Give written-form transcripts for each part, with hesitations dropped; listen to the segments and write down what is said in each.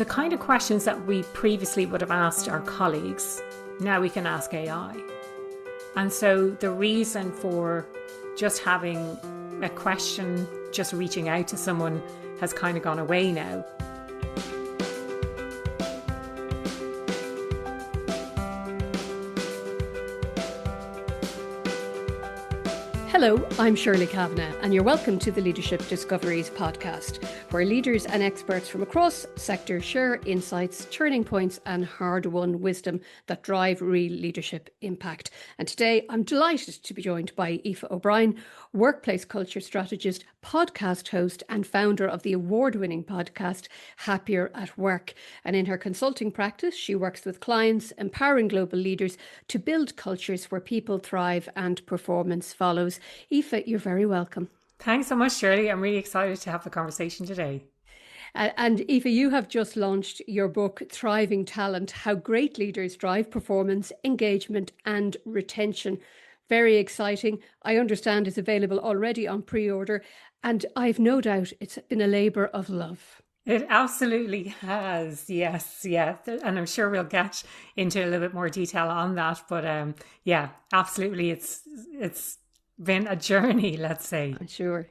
The kind of questions that we previously would have asked our colleagues, now we can ask AI. And so the reason for just having a question, just reaching out to someone, has kind of gone away now. Hello, I'm Shirley Kavanagh, and you're welcome to the Leadership Discoveries podcast, where leaders and experts from across sectors share insights, turning points, and hard-won wisdom that drive real leadership impact. And today, I'm delighted to be joined by Aoife O'Brien, workplace culture strategist, podcast host, and founder of the award-winning podcast Happier at Work. And in her consulting practice, she works with clients, empowering global leaders to build cultures where people thrive and performance follows. Aoife, you're very welcome. Thanks so much, Shirley. I'm really excited to have the conversation today. And Aoife, you have just launched your book, Thriving Talent, How Great Leaders Drive Performance, Engagement and Retention. Very exciting. I understand it's available already on pre-order, and I've no doubt it's been a labour of love. It absolutely has. Yes. Yeah. And I'm sure we'll get into a little bit more detail on that. But yeah, absolutely. It's been a journey, let's say. I'm sure.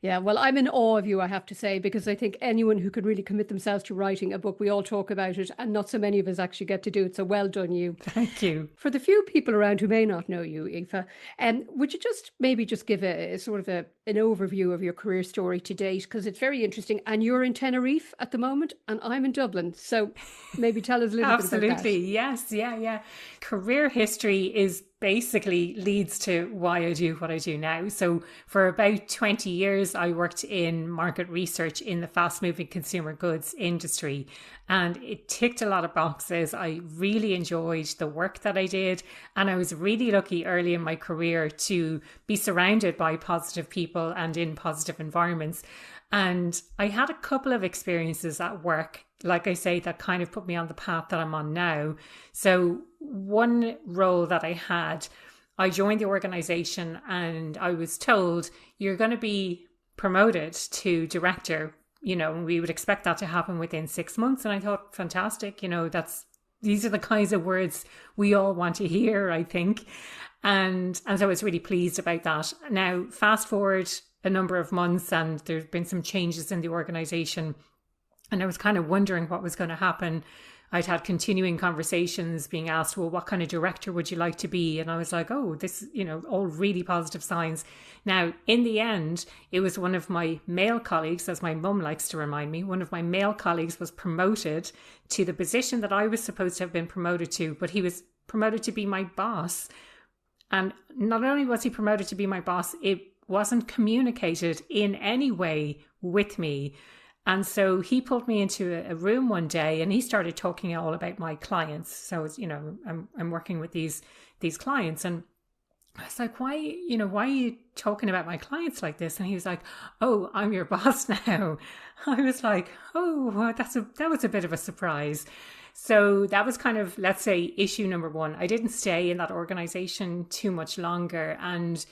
Yeah, well, I'm in awe of you, I have to say, because I think anyone who could really commit themselves to writing a book, we all talk about it, and not so many of us actually get to do it. So well done, you. Thank you. For the few people around who may not know you, Aoife, would you just give a sort of an overview of your career story to date? Because it's very interesting. And you're in Tenerife at the moment, and I'm in Dublin. So maybe tell us a little bit about that. Absolutely. Yes. Yeah. Career history is basically leads to why I do what I do now. So for about 20 years, I worked in market research in the fast moving consumer goods industry, and it ticked a lot of boxes. I really enjoyed the work that I did, and I was really lucky early in my career to be surrounded by positive people and in positive environments. And I had a couple of experiences at work, like I say, that kind of put me on the path that I'm on now. So one role that I had, I joined the organization and I was told, you're going to be promoted to director. You know, we would expect that to happen within 6 months. And I thought, fantastic, these are the kinds of words we all want to hear, I think. And so I was really pleased about that. Now, fast forward a number of months and there's been some changes in the organization. And I was kind of wondering what was going to happen. I'd had continuing conversations being asked, well, what kind of director would you like to be? And I was like, oh, this, all really positive signs. Now, in the end, it was one of my male colleagues, as my mum likes to remind me, one of my male colleagues was promoted to the position that I was supposed to have been promoted to, but he was promoted to be my boss. And not only was he promoted to be my boss, it wasn't communicated in any way with me. And so he pulled me into a room one day and he started talking all about my clients. So, I'm working with these clients, and I was like, why are you talking about my clients like this? And he was like, oh, I'm your boss now. I was like, oh, that was a bit of a surprise. So that was kind of, let's say, issue number one. I didn't stay in that organization too much longer, and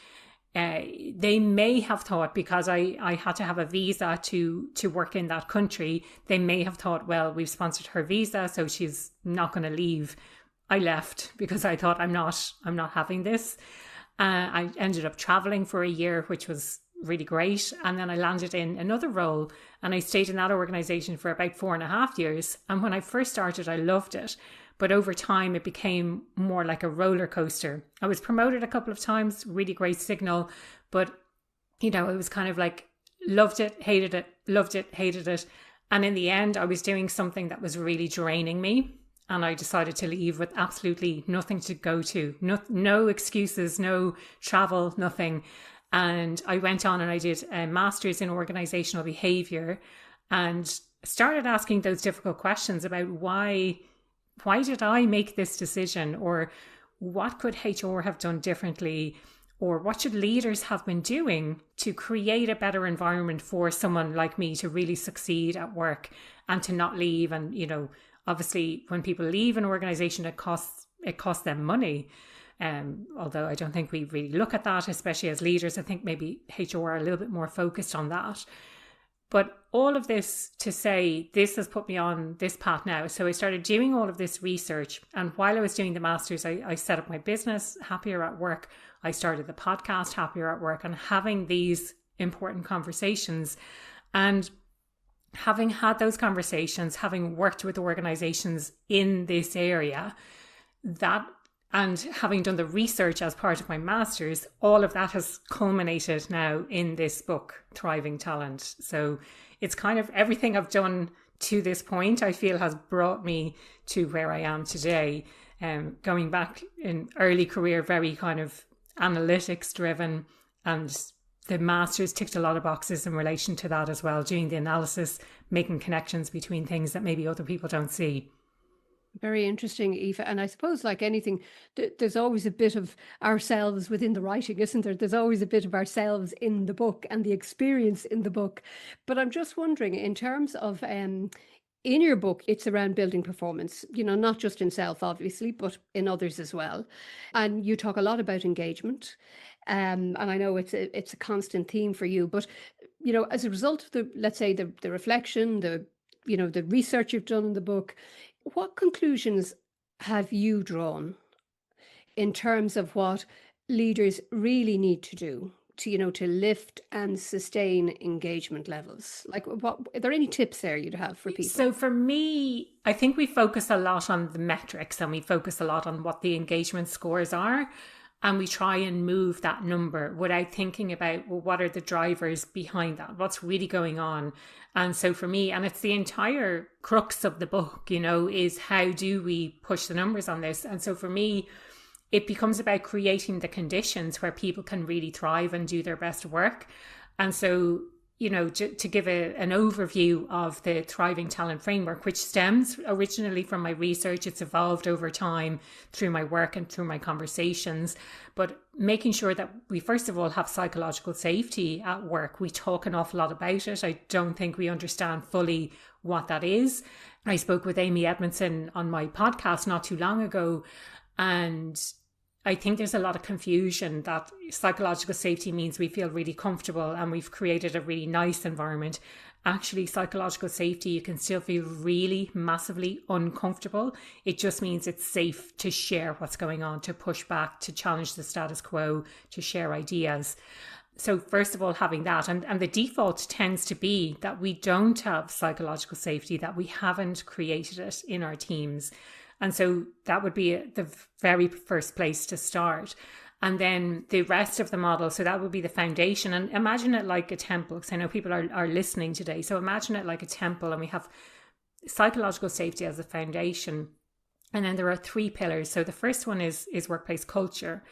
they may have thought, because I had to have a visa to work in that country, they may have thought, well, we've sponsored her visa, so she's not going to leave. I left because I thought, I'm not having this. I ended up traveling for a year, which was really great. And then I landed in another role and I stayed in that organization for about 4.5 years. And when I first started, I loved it. But over time, it became more like a roller coaster. I was promoted a couple of times, really great signal. But, it was kind of like, loved it, hated it, loved it, hated it. And in the end, I was doing something that was really draining me. And I decided to leave with absolutely nothing to go to. No excuses, no travel, nothing. And I went on and I did a master's in organizational behavior and started asking those difficult questions about why did I make this decision, or what could HR have done differently, or what should leaders have been doing to create a better environment for someone like me to really succeed at work and to not leave. And, obviously when people leave an organization, it costs them money. Although I don't think we really look at that, especially as leaders. I think maybe HR are a little bit more focused on that. But all of this to say, this has put me on this path now. So I started doing all of this research. And while I was doing the master's, I set up my business, Happier at Work. I started the podcast, Happier at Work, and having these important conversations. And having had those conversations, having worked with organizations in this area, and having done the research as part of my master's, all of that has culminated now in this book, Thriving Talent. So it's kind of everything I've done to this point, I feel, has brought me to where I am today. Going back in early career, very kind of analytics driven, and the master's ticked a lot of boxes in relation to that as well, doing the analysis, making connections between things that maybe other people don't see. Very interesting, Aoife. And I suppose, like anything, there's always a bit of ourselves within the writing, isn't there? There's always a bit of ourselves in the book and the experience in the book. But I'm just wondering, in terms of, in your book, it's around building performance, not just in self, obviously, but in others as well. And you talk a lot about engagement. And I know it's a constant theme for you. But, as a result of let's say the reflection, the research you've done in the book, what conclusions have you drawn in terms of what leaders really need to do to lift and sustain engagement levels? Like, are there any tips there you'd have for people? So for me, I think we focus a lot on the metrics, and we focus a lot on what the engagement scores are. And we try and move that number without thinking about, well, what are the drivers behind that? What's really going on? And so for me, and it's the entire crux of the book, is how do we push the numbers on this? And so for me, it becomes about creating the conditions where people can really thrive and do their best work. And so, to give an overview of the Thriving Talent Framework, which stems originally from my research, it's evolved over time through my work and through my conversations, but making sure that we first of all have psychological safety at work. We talk an awful lot about it. I don't think we understand fully what that is. I spoke with Amy Edmondson on my podcast not too long ago, and I think there's a lot of confusion that psychological safety means we feel really comfortable and we've created a really nice environment. Actually, psychological safety, you can still feel really massively uncomfortable. It just means it's safe to share what's going on, to push back, to challenge the status quo, to share ideas. So first of all, having that, and the default tends to be that we don't have psychological safety, that we haven't created it in our teams. And so that would be the very first place to start. And then the rest of the model, so that would be the foundation. And imagine it like a temple, because I know people are listening today. So imagine it like a temple, and we have psychological safety as a foundation. And then there are 3 pillars. So the first one is workplace culture,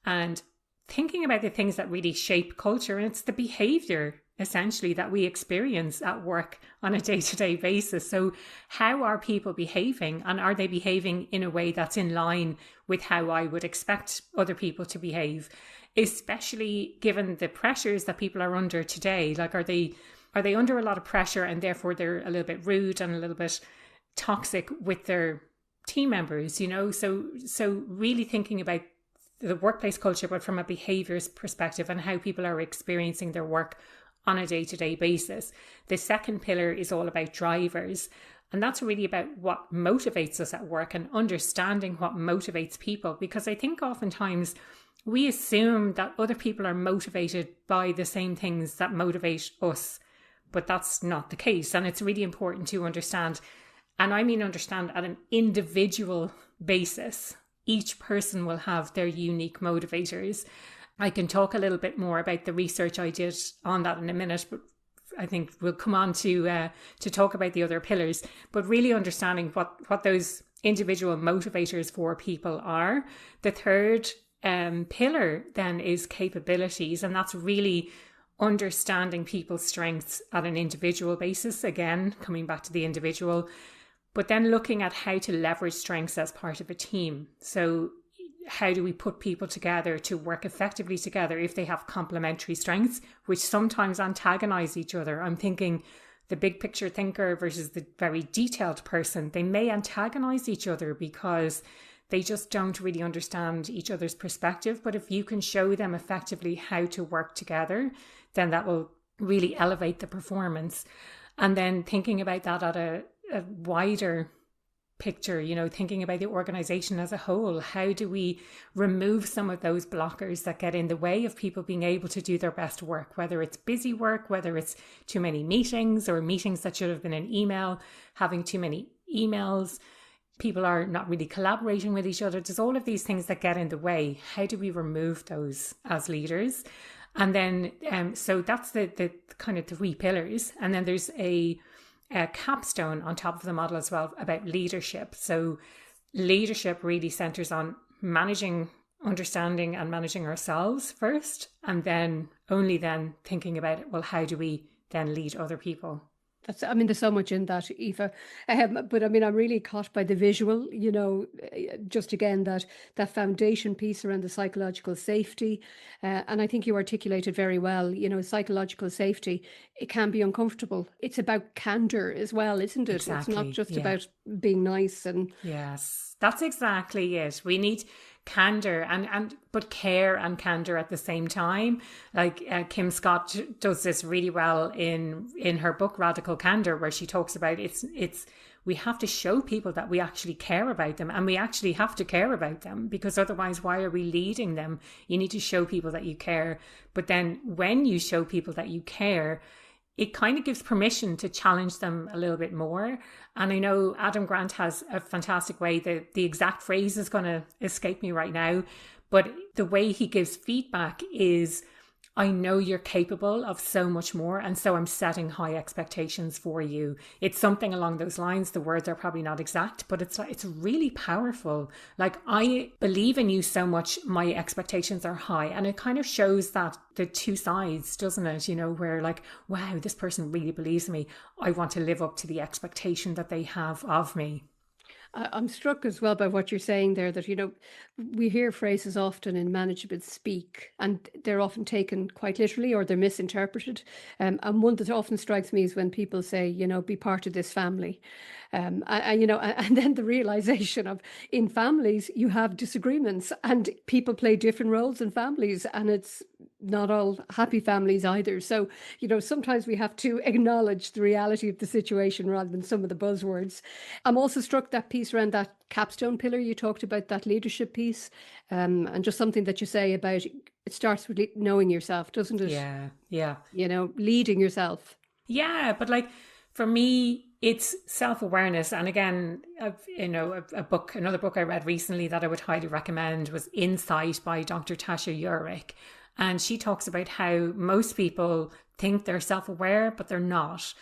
and thinking about the things that really shape culture. And it's the behavior essentially that we experience at work on a day-to-day basis. So how are people behaving, and are they behaving in a way that's in line with how I would expect other people to behave, especially given the pressures that people are under today? Like, are they under a lot of pressure and therefore they're a little bit rude and a little bit toxic with their team members, so really thinking about the workplace culture, but from a behaviors perspective and how people are experiencing their work on a day-to-day basis. The second pillar is all about drivers. And that's really about what motivates us at work and understanding what motivates people. Because I think oftentimes we assume that other people are motivated by the same things that motivate us, but that's not the case. And it's really important to understand, and I mean understand at an individual basis. Each person will have their unique motivators. I can talk a little bit more about the research I did on that in a minute, but I think we'll come on to talk about the other pillars. But really understanding what those individual motivators for people are. The third pillar then is capabilities, and that's really understanding people's strengths at an individual basis. Again, coming back to the individual, but then looking at how to leverage strengths as part of a team. So how do we put people together to work effectively together if they have complementary strengths, which sometimes antagonize each other? I'm thinking the big picture thinker versus the very detailed person. They may antagonize each other because they just don't really understand each other's perspective. But if you can show them effectively how to work together, then that will really elevate the performance. And then thinking about that at a wider picture, you know, thinking about the organization as a whole. How do we remove some of those blockers that get in the way of people being able to do their best work, whether it's busy work, whether it's too many meetings or meetings that should have been an email, having too many emails, people are not really collaborating with each other. There's all of these things that get in the way. How do we remove those as leaders? And then, so that's the kind of 3 pillars. And then there's a capstone on top of the model as well about leadership. So leadership really centers on managing, understanding and managing ourselves first, and then only then thinking about it, well, how do we then lead other people? There's so much in that, Aoife. But I'm really caught by the visual, you know, just again, that foundation piece around the psychological safety. And I think you articulated very well, you know, psychological safety, it can be uncomfortable. It's about candor as well, isn't it? Exactly, it's not just about being nice. And yes, that's exactly it. We need candor and but care and candor at the same time. Like Kim Scott does this really well in her book Radical Candor, where she talks about it's we have to show people that we actually care about them, and we actually have to care about them, because otherwise why are we leading them? You need to show people that you care. But then when you show people that you care, it kind of gives permission to challenge them a little bit more. And I know Adam Grant has a fantastic way, the exact phrase is going to escape me right now, but the way he gives feedback is, I know you're capable of so much more, and so I'm setting high expectations for you. It's something along those lines. The words are probably not exact, but it's really powerful. Like, I believe in you so much, my expectations are high. And it kind of shows that the 2 sides, doesn't it? You know, where like, wow, this person really believes in me. I want to live up to the expectation that they have of me. I'm struck as well by what you're saying there, that, you know, we hear phrases often in management speak, and they're often taken quite literally or they're misinterpreted. And one that often strikes me is when people say, you know, be part of this family. You know, and then the realization of, in families, you have disagreements and people play different roles in families, and it's not all happy families either. So, you know, sometimes we have to acknowledge the reality of the situation rather than some of the buzzwords. I'm also struck that piece around that capstone pillar you talked about, that leadership piece, and just something that you say about it starts with knowing yourself, doesn't it? Yeah. You know, leading yourself. Yeah, but like for me, it's self-awareness. And again, you know, another book I read recently that I would highly recommend was Insight by Dr. Tasha Eurich. And she talks about how most people think they're self-aware, but they're not.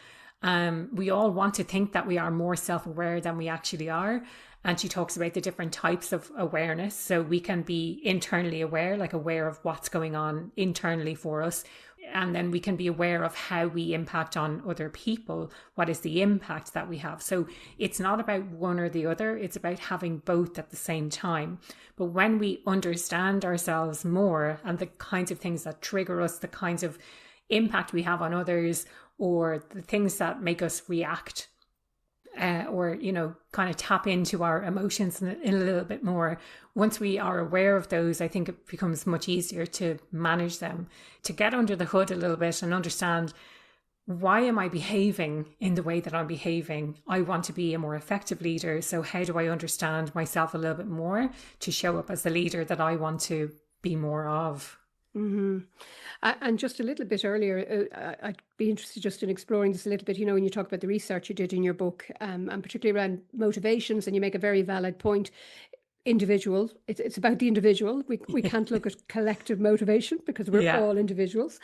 We all want to think that we are more self-aware than we actually are. And she talks about the different types of awareness. So we can be internally aware, like aware of what's going on internally for us. And then we can be aware of how we impact on other people. What is the impact that we have? So it's not about one or the other. It's about having both at the same time. But when we understand ourselves more and the kinds of things that trigger us, the kinds of impact we have on others, or the things that make us react, or, you know, kind of tap into our emotions in a little bit more. Once we are aware of those, I think it becomes much easier to manage them, to get under the hood a little bit and understand, why am I behaving in the way that I'm behaving? I want to be a more effective leader. So how do I understand myself a little bit more to show up as the leader that I want to be more of? Mm-hmm. And just a little bit earlier, I'd be interested just in exploring this a little bit, you know, when you talk about the research you did in your book, and particularly around motivations, and you make a very valid point. Individual, it's about the individual. We can't look at collective motivation because we're all individuals.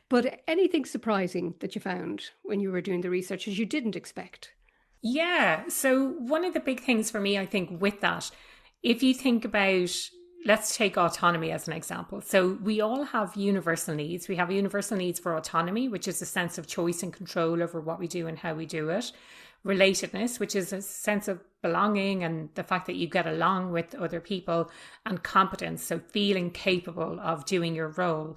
But anything surprising that you found when you were doing the research as you didn't expect? Yeah. So one of the big things for me, I think, with that, if you think about, let's take autonomy as an example. So we all have universal needs. We have universal needs for autonomy, which is a sense of choice and control over what we do and how we do it. Relatedness, which is a sense of belonging and the fact that you get along with other people. And competence, so feeling capable of doing your role.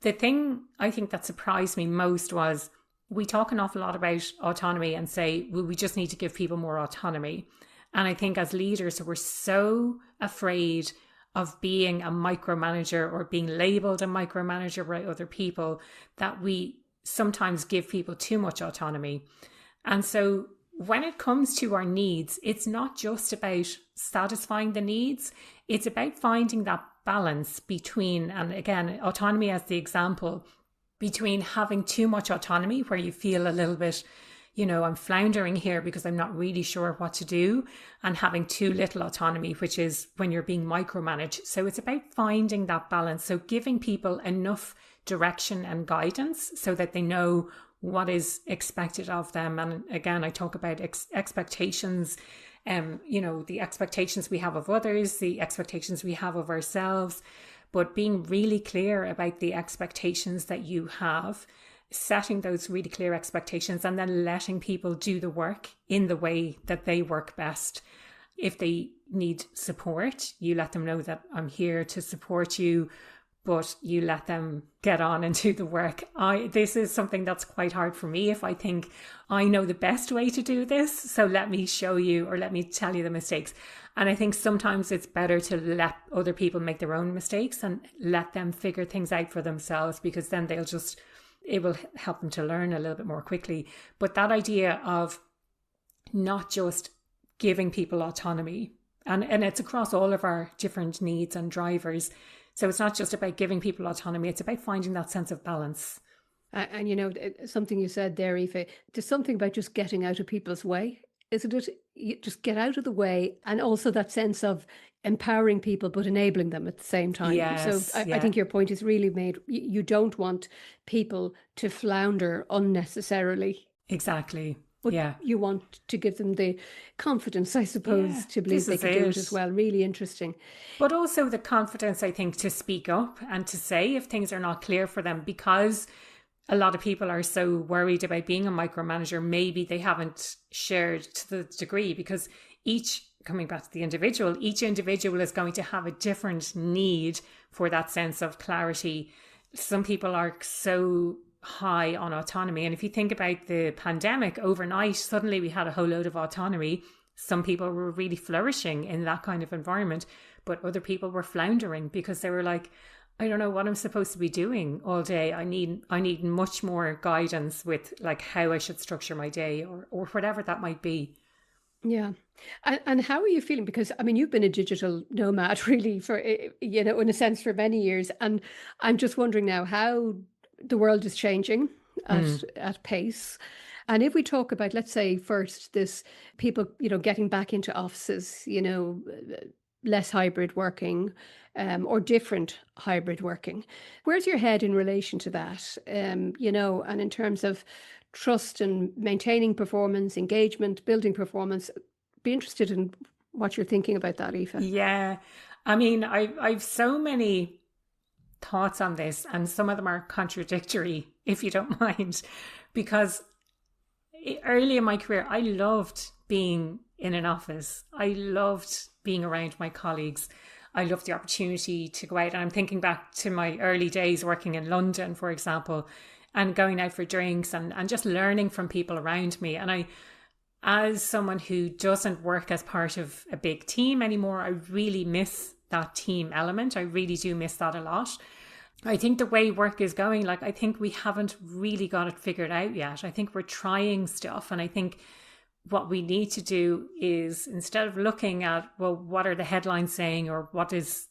The thing I think that surprised me most was, we talk an awful lot about autonomy and say, well, we just need to give people more autonomy. And I think as leaders, we're so afraid of being a micromanager or being labeled a micromanager by other people that we sometimes give people too much autonomy. And so when it comes to our needs, it's not just about satisfying the needs, it's about finding that balance between, and again, autonomy as the example, between having too much autonomy where you feel a little bit, I'm floundering here because I'm not really sure what to do, and having too little autonomy, which is when you're being micromanaged. So it's about finding that balance. So giving people enough direction and guidance so that they know what is expected of them. And again, I talk about expectations, the expectations we have of others, the expectations we have of ourselves, but being really clear about the expectations that you have, setting those really clear expectations, and then letting people do the work in the way that they work best. If they need support, you let them know that I'm here to support you, but you let them get on and do the work. This is something that's quite hard for me if I think I know the best way to do this, so let me show you or let me tell you the mistakes. And I think sometimes it's better to let other people make their own mistakes and let them figure things out for themselves, because then it will help them to learn a little bit more quickly. But that idea of not just giving people autonomy, and it's across all of our different needs and drivers. So it's not just about giving people autonomy, it's about finding that sense of balance. And something you said there, Aoife, there's something about just getting out of people's way, isn't it? You just get out of the way, and also that sense of empowering people but enabling them at the same time. Yes, so I think your point is really made. You don't want people to flounder unnecessarily. Exactly. But you want to give them the confidence, I suppose, to believe they can do it as well. Really interesting. But also the confidence, I think, to speak up and to say if things are not clear for them, because a lot of people are so worried about being a micromanager. Maybe they haven't shared to the degree, because coming back to the individual, each individual is going to have a different need for that sense of clarity. Some people are so high on autonomy. And if you think about the pandemic, overnight, suddenly we had a whole load of autonomy. Some people were really flourishing in that kind of environment, but other people were floundering because they were like, I don't know what I'm supposed to be doing all day. I need much more guidance with like how I should structure my day or whatever that might be. Yeah. And how are you feeling? Because, I mean, you've been a digital nomad really for, in a sense for many years. And I'm just wondering now how the world is changing at pace. And if we talk about, let's say first, this people, getting back into offices, less hybrid working or different hybrid working, where's your head in relation to that? And in terms of trust and maintaining performance, engagement, building performance, be interested in what you're thinking about that, Aoife. Yeah. I mean, I've so many thoughts on this, and some of them are contradictory, if you don't mind, because early in my career, I loved being in an office. I loved being around my colleagues. I loved the opportunity to go out. And I'm thinking back to my early days working in London, for example, and going out for drinks and just learning from people around me. And as someone who doesn't work as part of a big team anymore, I really miss that team element. I really do miss that a lot. I think the way work is going, I think we haven't really got it figured out yet. I think we're trying stuff. And I think what we need to do is, instead of looking at, well, what are the headlines saying, or what is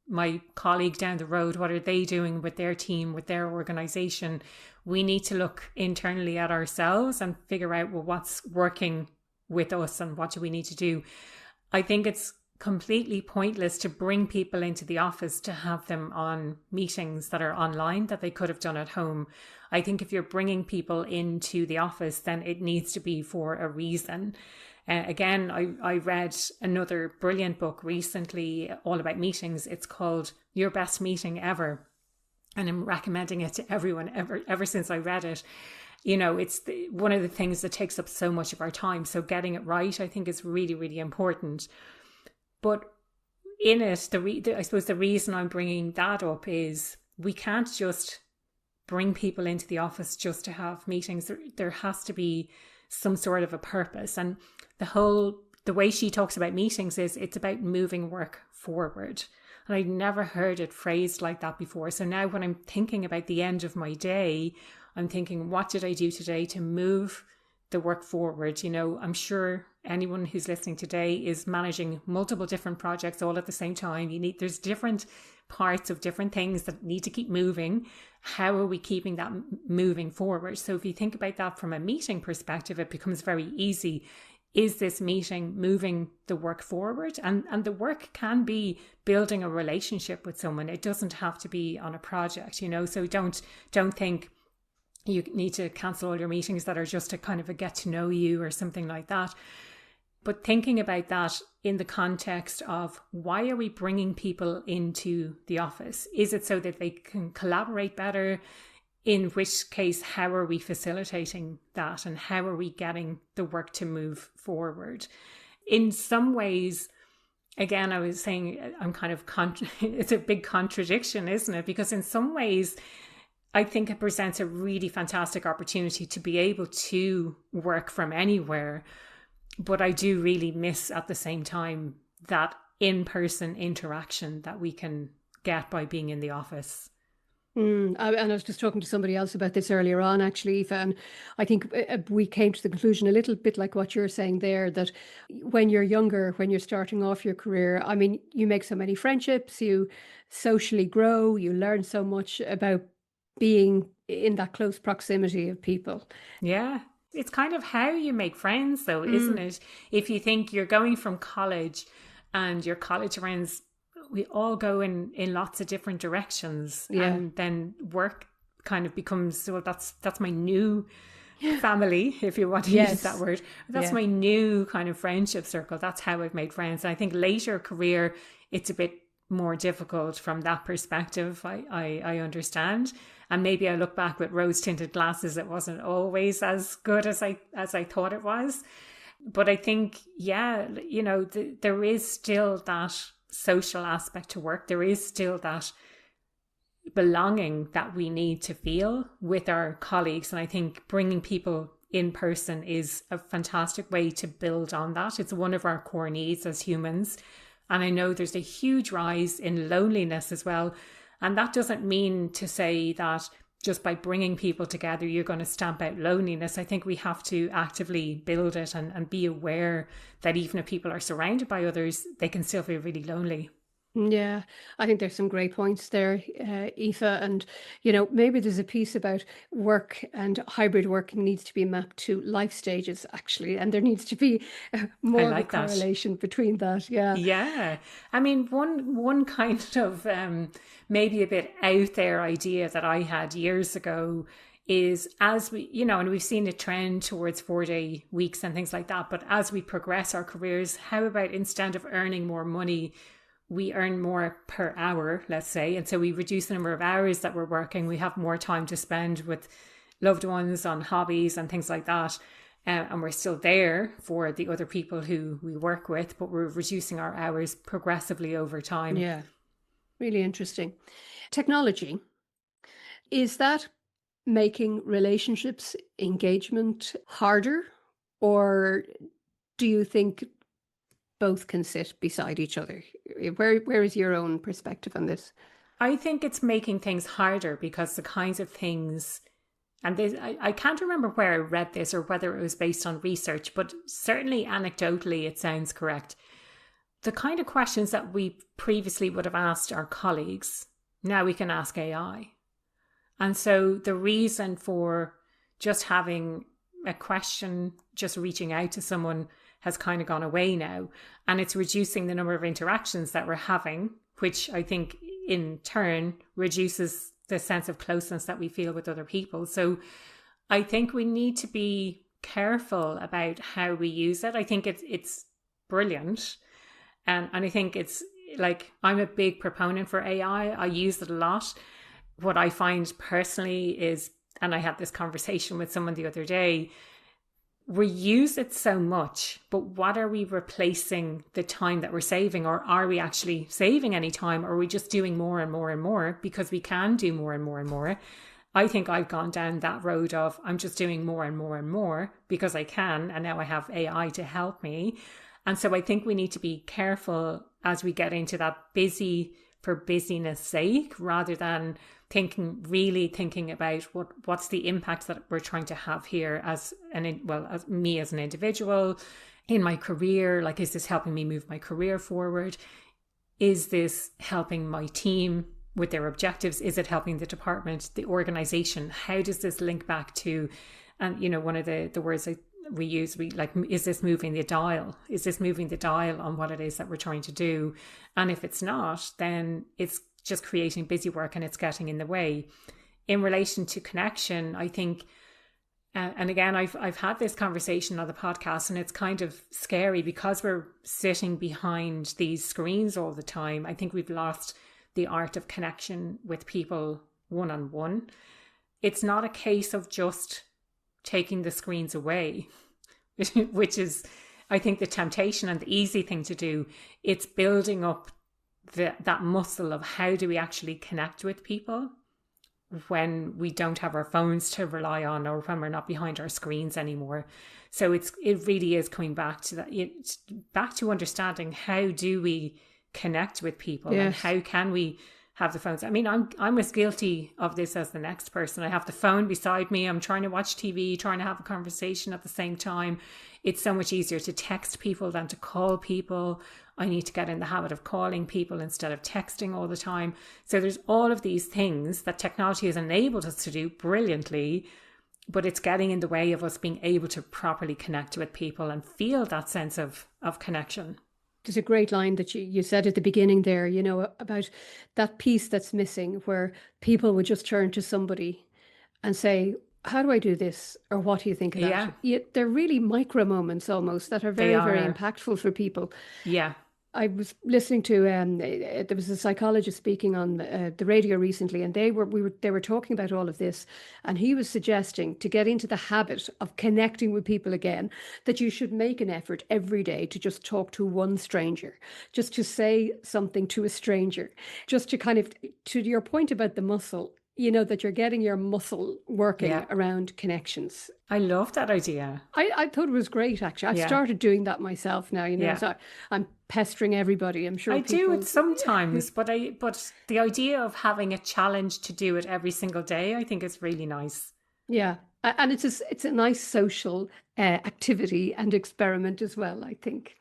my colleague down the road, what are they doing with their team, with their organization, we need to look internally at ourselves and figure out, well, what's working with us and what do we need to do. I think it's completely pointless to bring people into the office to have them on meetings that are online that they could have done at home. I think if you're bringing people into the office, then it needs to be for a reason. Again, I read another brilliant book recently all about meetings. It's called Your Best Meeting Ever. And I'm recommending it to everyone ever since I read it. It's one of the things that takes up so much of our time. So getting it right, I think, is really, really important. But in it, I suppose the reason I'm bringing that up is we can't just bring people into the office just to have meetings. There has to be some sort of a purpose. And the way she talks about meetings is it's about moving work forward. And I'd never heard it phrased like that before. So now when I'm thinking about the end of my day, I'm thinking, what did I do today to move the work forward? You know, I'm sure anyone who's listening today is managing multiple different projects all at the same time. There's different parts of different things that need to keep moving. How are we keeping that moving forward? So if you think about that from a meeting perspective, it becomes very easy. Is this meeting moving the work forward? And the work can be building a relationship with someone. It doesn't have to be on a project, you know. So don't think you need to cancel all your meetings that are just a kind of a get to know you or something like that. But thinking about that in the context of, why are we bringing people into the office? Is it so that they can collaborate better? In which case, how are we facilitating that? And how are we getting the work to move forward? In some ways, again, I was saying, I'm kind of, it's a big contradiction, isn't it? Because in some ways, I think it presents a really fantastic opportunity to be able to work from anywhere. But I do really miss at the same time that in-person interaction that we can get by being in the office. And I was just talking to somebody else about this earlier on, actually, Aoife, and I think we came to the conclusion a little bit like what you're saying there, that when you're younger, when you're starting off your career, I mean, you make so many friendships, you socially grow, you learn so much about being in that close proximity of people. Yeah. It's kind of how you make friends, though, isn't it? If you think you're going from college and your college friends, we all go in lots of different directions. Yeah. And then work kind of becomes, well, that's my new family, if you want to use that word. That's my new kind of friendship circle. That's how I've made friends. And I think later career, it's a bit more difficult from that perspective. I understand. And maybe I look back with rose-tinted glasses. It wasn't always as good as I thought it was. But I think, you know, there is still that social aspect to work. There is still that belonging that we need to feel with our colleagues. And I think bringing people in person is a fantastic way to build on that. It's one of our core needs as humans. And I know there's a huge rise in loneliness as well. And that doesn't mean to say that just by bringing people together, you're going to stamp out loneliness. I think we have to actively build it and be aware that even if people are surrounded by others, they can still feel really lonely. Yeah, I think there's some great points there, Aoife. And, you know, maybe there's a piece about work and hybrid working needs to be mapped to life stages, actually. And there needs to be more of a correlation between that. Yeah. Yeah. I mean, one kind of maybe a bit out there idea that I had years ago is, as we, you know, and we've seen a trend towards 4-day weeks and things like that. But as we progress our careers, how about instead of earning more money, we earn more per hour, let's say. And so we reduce the number of hours that we're working. We have more time to spend with loved ones, on hobbies and things like that. And we're still there for the other people who we work with, but we're reducing our hours progressively over time. Yeah, really interesting. Technology, is that making relationships, engagement harder? Or do you think both can sit beside each other? Where is your own perspective on this? I think it's making things harder because the kinds of things, and this, I can't remember where I read this or whether it was based on research, but certainly anecdotally it sounds correct. The kind of questions that we previously would have asked our colleagues, now we can ask AI. And so the reason for just having a question, just reaching out to someone, has kind of gone away now. And it's reducing the number of interactions that we're having, which I think in turn reduces the sense of closeness that we feel with other people. So I think we need to be careful about how we use it. I think it's brilliant. And I think it's like, I'm a big proponent for AI. I use it a lot. What I find personally is, and I had this conversation with someone the other day, we use it so much, but what are we replacing the time that we're saving? Or are we actually saving any time? Or are we just doing more and more and more because we can do more and more and more? I think I've gone down that road of I'm just doing more and more and more because I can. And now I have AI to help me. And so I think we need to be careful as we get into that busy for busyness sake, rather than thinking about what's the impact that we're trying to have here as me as an individual in my career. Like, is this helping me move my career forward? Is this helping my team with their objectives? Is it helping the department, the organization? How does this link back to, and one of the words we use, is this moving the dial? Is this moving the dial on what it is that we're trying to do? And if it's not, then it's just creating busy work and it's getting in the way. In relation to connection, I think, and again, I've had this conversation on the podcast, and it's kind of scary because we're sitting behind these screens all the time. I think we've lost the art of connection with people one-on-one. It's not a case of just taking the screens away, which is, I think, the temptation and the easy thing to do. It's building up that muscle of how do we actually connect with people when we don't have our phones to rely on, or when we're not behind our screens anymore. So it really is coming back to that, back to understanding how do we connect with people, yes, and how can we have the phones. I mean, I'm as guilty of this as the next person. I have the phone beside me. I'm trying to watch TV, trying to have a conversation at the same time. It's so much easier to text people than to call people. I need to get in the habit of calling people instead of texting all the time. So there's all of these things that technology has enabled us to do brilliantly, but it's getting in the way of us being able to properly connect with people and feel that sense of connection. There's a great line that you said at the beginning there, about that piece that's missing, where people would just turn to somebody and say, how do I do this? Or what do you think of that? Yeah, they're really micro moments almost that are very, very impactful for people. Yeah. I was listening to there was a psychologist speaking on the radio recently, and they were talking about all of this, and he was suggesting to get into the habit of connecting with people again, that you should make an effort every day to just talk to one stranger, just to say something to a stranger, just to kind of, to your point about the muscle, that you're getting your muscle working around connections. I love that idea. I thought it was great, actually. I've started doing that myself now, so I'm pestering everybody. I'm sure I do it sometimes, but the idea of having a challenge to do it every single day, I think is really nice. Yeah. And it's a nice social activity and experiment as well, I think.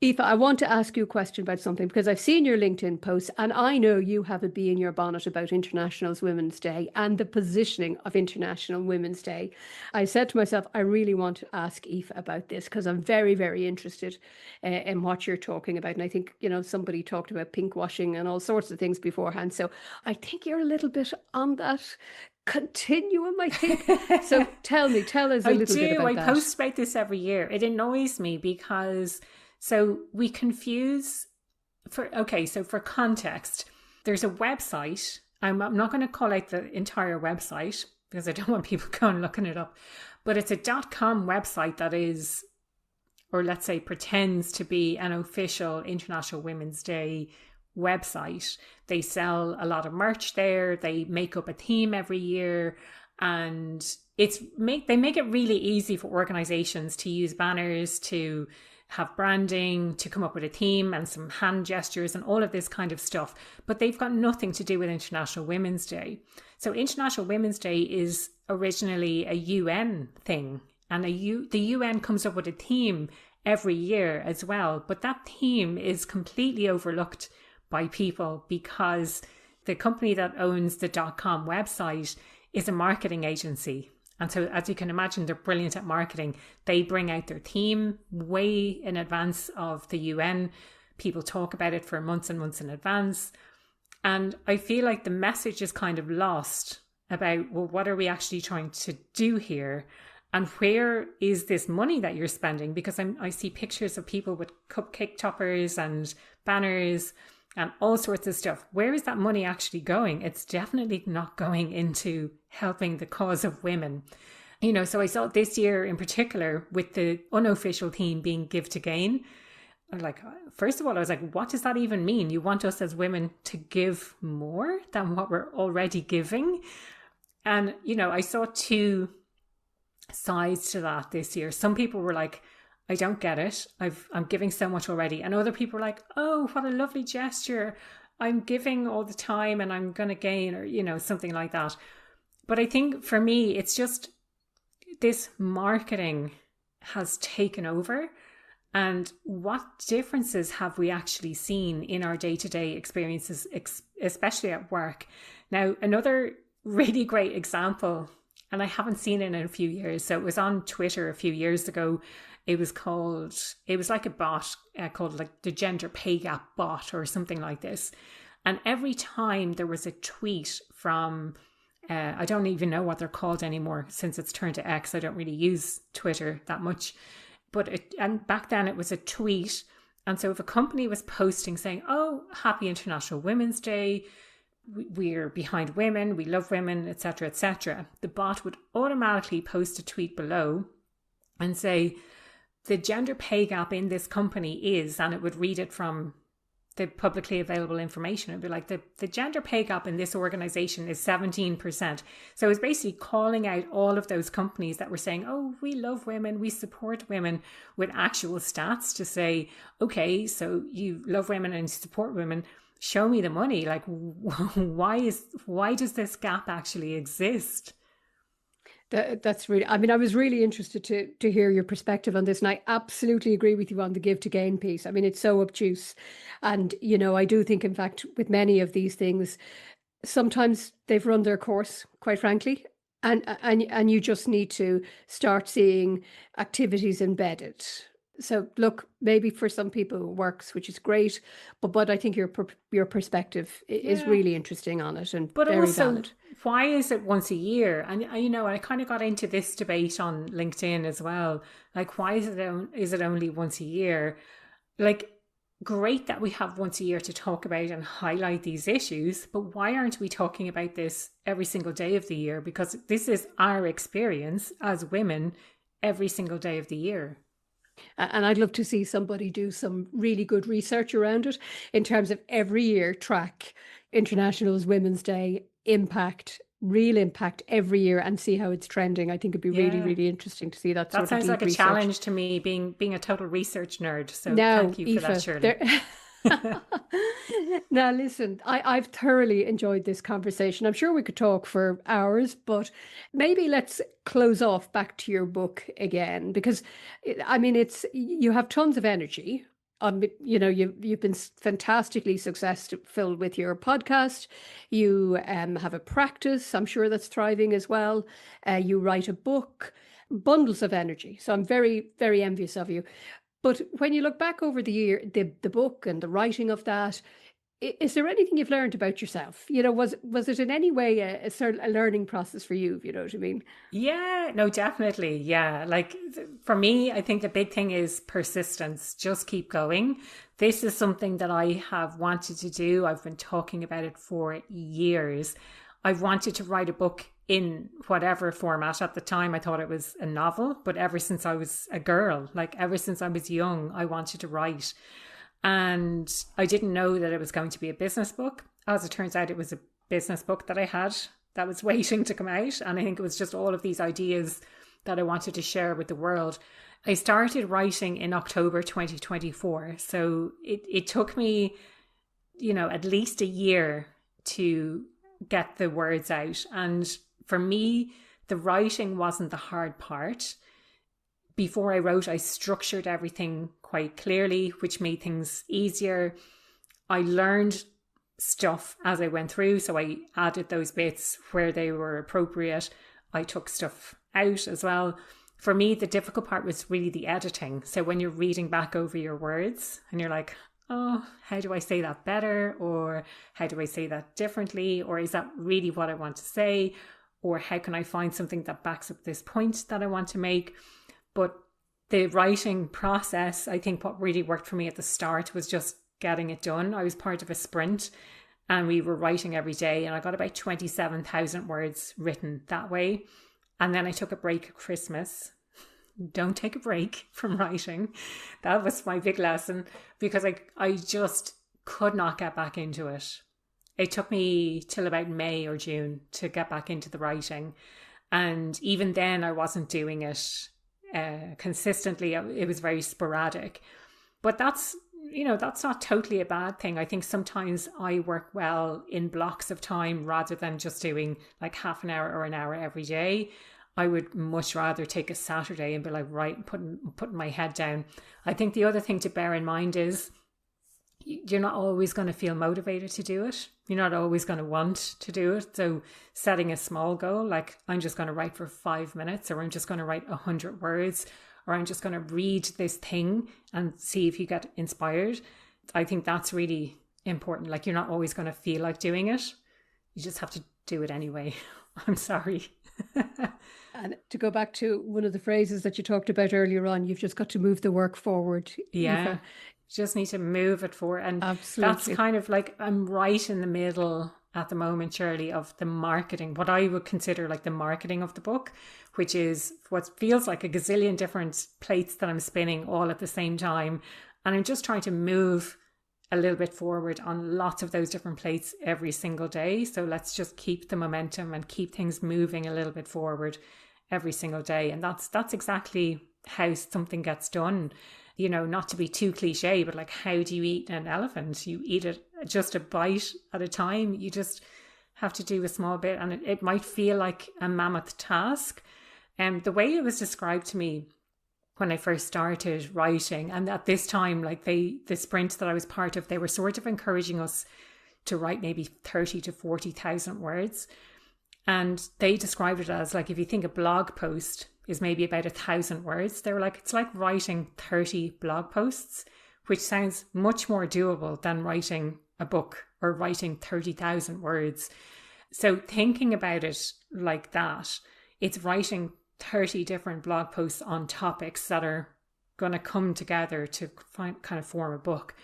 Aoife, I want to ask you a question about something, because I've seen your LinkedIn posts, and I know you have a bee in your bonnet about International Women's Day and the positioning of International Women's Day. I said to myself, I really want to ask Aoife about this, because I'm very, very interested in what you're talking about. And I think, somebody talked about pinkwashing and all sorts of things beforehand. So I think you're a little bit on that continuum, I think. So tell us a little bit about that. I post about this every year. It annoys me because... So we confuse, for context, there's a website. I'm not going to call out the entire website because I don't want people going looking it up, but it's a .com website that is, or let's say pretends to be, an official International Women's Day website. They sell a lot of merch there. They make up a theme every year, and they make it really easy for organizations to use banners, to have branding, to come up with a theme and some hand gestures and all of this kind of stuff. But they've got nothing to do with International Women's Day. So International Women's Day is originally a UN thing. And the UN comes up with a theme every year as well. But that theme is completely overlooked by people because the company that owns the .com website is a marketing agency. And so, as you can imagine, they're brilliant at marketing. They bring out their theme way in advance of the UN. People talk about it for months and months in advance. And I feel like the message is kind of lost about, well, what are we actually trying to do here? And where is this money that you're spending? Because I see pictures of people with cupcake toppers and banners and all sorts of stuff. Where is that money actually going? It's definitely not going into helping the cause of women. So I saw this year in particular with the unofficial theme being Give to Gain. First of all, I was like, what does that even mean? You want us as women to give more than what we're already giving? And, I saw two sides to that this year. Some people were like, I don't get it. I'm giving so much already. And other people were like, oh, what a lovely gesture. I'm giving all the time and I'm going to gain, or, something like that. But I think for me, it's just this marketing has taken over. And what differences have we actually seen in our day-to-day experiences, especially at work? Now, another really great example, and I haven't seen it in a few years. So it was on Twitter a few years ago. It was like a bot called like the gender pay gap bot or something like this. And every time there was a tweet from, I don't even know what they're called anymore since it's turned to X. I don't really use Twitter that much. And back then it was a tweet. And so if a company was posting saying, oh, happy International Women's Day, we're behind women, we love women, etc., the bot would automatically post a tweet below and say, the gender pay gap in this company is, and it would read it from the publicly available information. It'd be like, the gender pay gap in this organization is 17%. So it was basically calling out all of those companies that were saying, oh, we love women, we support women, with actual stats to say, okay, so you love women and support women, show me the money. Like, why does this gap actually exist? That's really, I mean, I was really interested to hear your perspective on this. And I absolutely agree with you on the give to gain piece. I mean, it's so obtuse. And, I do think, in fact, with many of these things, sometimes they've run their course, quite frankly. And you just need to start seeing activities embedded. So look, maybe for some people it works, which is great, but I think your perspective is really interesting on it, and very valid. Why is it once a year? And I kind of got into this debate on LinkedIn as well. Like, why is it only once a year? Like, great that we have once a year to talk about and highlight these issues, but why aren't we talking about this every single day of the year? Because this is our experience as women every single day of the year. And I'd love to see somebody do some really good research around it in terms of every year track International Women's Day real impact every year, and see how it's trending. I think it'd be really, really interesting to see that. That sounds like a challenge to me, being a total research nerd. So thank you for that, Shirley. Now, listen, I've thoroughly enjoyed this conversation. I'm sure we could talk for hours, but maybe let's close off back to your book again, because I mean, you have tons of energy. You've been fantastically successful with your podcast. You have a practice, I'm sure, that's thriving as well. You write a book, bundles of energy. So I'm very, very envious of you. But when you look back over the year, the book and the writing of that, is there anything you've learned about yourself? Was it in any way a learning process for you, if you know what I mean? Yeah, no, definitely. Yeah. Like, for me, I think the big thing is persistence. Just keep going. This is something that I have wanted to do. I've been talking about it for years. I've wanted to write a book in whatever format. At the time, I thought it was a novel, but ever since I was a girl, like ever since I was young, I wanted to write. And I didn't know that it was going to be a business book. As it turns out, it was a business book that I had that was waiting to come out. And I think it was just all of these ideas that I wanted to share with the world. I started writing in October 2024. So it took me, at least a year to get the words out. And for me, the writing wasn't the hard part. Before I wrote, I structured everything quite clearly, which made things easier. I learned stuff as I went through, so I added those bits where they were appropriate. I took stuff out as well. For me, the difficult part was really the editing. So when you're reading back over your words and you're like, oh, how do I say that better? Or how do I say that differently? Or is that really what I want to say? Or how can I find something that backs up this point that I want to make? But the writing process, I think what really worked for me at the start was just getting it done. I was part of a sprint and we were writing every day, and I got about 27,000 words written that way. And then I took a break at Christmas. Don't take a break from writing. That was my big lesson, because I just could not get back into it. It took me till about May or June to get back into the writing. And even then I wasn't doing it consistently. It was very sporadic. But that's that's not totally a bad thing. I think sometimes I work well in blocks of time rather than just doing like half an hour or an hour every day. I would much rather take a Saturday and be like, right, putting my head down. I think the other thing to bear in mind is you're not always going to feel motivated to do it. You're not always going to want to do it. So setting a small goal, like I'm just going to write for 5 minutes, or I'm just going to write 100 words, or I'm just going to read this thing and see if you get inspired. I think that's really important. Like you're not always going to feel like doing it. You just have to do it anyway. I'm sorry. And to go back to one of the phrases that you talked about earlier on, you've just got to move the work forward. Yeah. Aoife. Just need to move it forward. And absolutely, that's kind of like, I'm right in the middle at the moment, Shirley, of the marketing, what I would consider like the marketing of the book, which is what feels like a gazillion different plates that I'm spinning all at the same time. And I'm just trying to move a little bit forward on lots of those different plates every single day. So let's just keep the momentum and keep things moving a little bit forward every single day. And that's exactly how something gets done. Not to be too cliche, but like, how do you eat an elephant? You eat it just a bite at a time. You just have to do a small bit, and it might feel like a mammoth task. And the way it was described to me when I first started writing, and at this time, like the sprint that I was part of, they were sort of encouraging us to write maybe 30 to 40,000 words. And they described it as like, if you think a blog post is maybe about 1,000 words, they were like, it's like writing 30 blog posts, which sounds much more doable than writing a book or writing 30,000 words. So thinking about it like that, it's writing 30 different blog posts on topics that are going to come together to kind of form a book.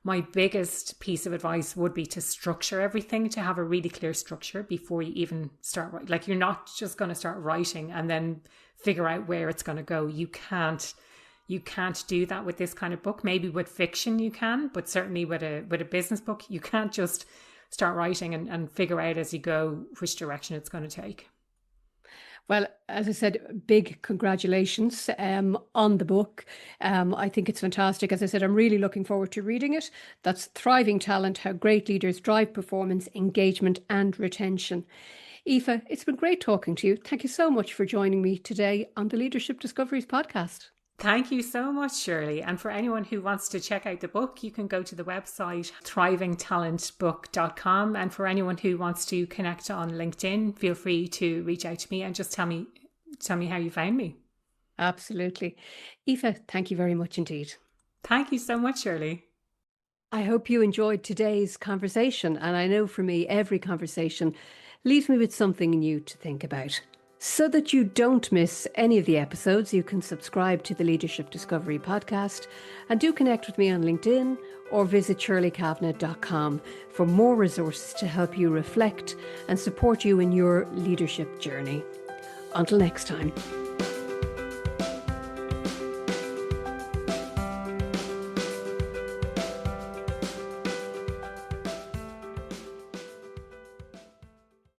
My biggest piece of advice would be to structure everything, to have a really clear structure before you even start writing. Like, you're not just going to start writing and then figure out where it's going to go. You can't do that with this kind of book. Maybe with fiction you can, but certainly with a business book, you can't just start writing and figure out as you go which direction it's going to take. Well, as I said, big congratulations on the book. I think it's fantastic. As I said, I'm really looking forward to reading it. That's Thriving Talent, How Great Leaders Drive Performance, Engagement and Retention. Aoife, it's been great talking to you. Thank you so much for joining me today on the Leadership Discoveries podcast. Thank you so much, Shirley. And for anyone who wants to check out the book, you can go to the website thrivingtalentbook.com. And for anyone who wants to connect on LinkedIn, feel free to reach out to me and just tell me how you found me. Absolutely. Aoife, thank you very much indeed. Thank you so much, Shirley. I hope you enjoyed today's conversation. And I know for me, every conversation leaves me with something new to think about. So that you don't miss any of the episodes, you can subscribe to the Leadership Discovery podcast, and do connect with me on LinkedIn or visit shirleykavanagh.com for more resources to help you reflect and support you in your leadership journey. Until next time.